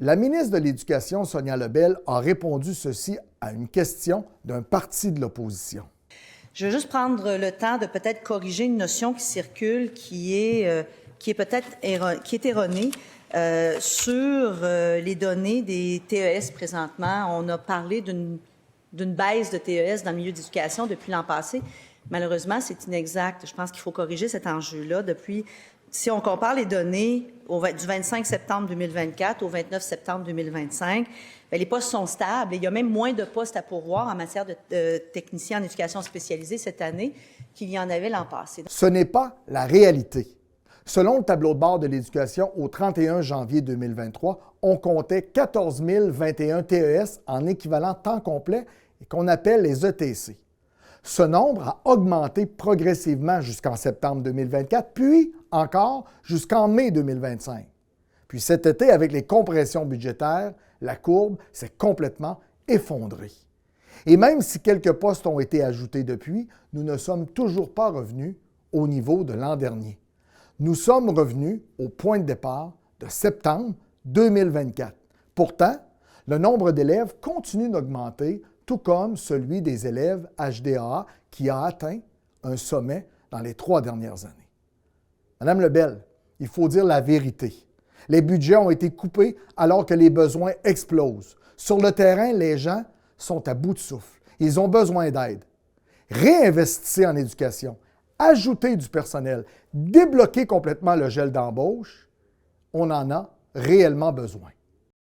La ministre de l'Éducation, Sonia Lebel, a répondu ceci à une question d'un parti de l'opposition. Je veux juste prendre le temps de peut-être corriger une notion qui circule, qui est peut-être erronée sur les données des TES présentement. On a parlé d'une baisse de TES dans le milieu d'éducation depuis l'an passé. Malheureusement, c'est inexact. Je pense qu'il faut corriger cet enjeu-là. Si on compare les données du 25 septembre 2024 au 29 septembre 2025, bien, les postes sont stables et il y a même moins de postes à pourvoir en matière de techniciens en éducation spécialisée cette année qu'il y en avait l'an passé. Ce n'est pas la réalité. Selon le tableau de bord de l'éducation, au 31 janvier 2023, on comptait 14 021 TES en équivalent temps complet et qu'on appelle les ETC. Ce nombre a augmenté progressivement jusqu'en septembre 2024, puis encore jusqu'en mai 2025. Puis cet été, avec les compressions budgétaires, la courbe s'est complètement effondrée. Et même si quelques postes ont été ajoutés depuis, nous ne sommes toujours pas revenus au niveau de l'an dernier. Nous sommes revenus au point de départ de septembre 2024. Pourtant, le nombre d'élèves continue d'augmenter, tout comme celui des élèves HDAA qui a atteint un sommet dans les 3 dernières années. Madame Lebel, il faut dire la vérité. Les budgets ont été coupés alors que les besoins explosent. Sur le terrain, les gens sont à bout de souffle. Ils ont besoin d'aide. Réinvestissez en éducation, ajoutez du personnel, débloquez complètement le gel d'embauche. On en a réellement besoin.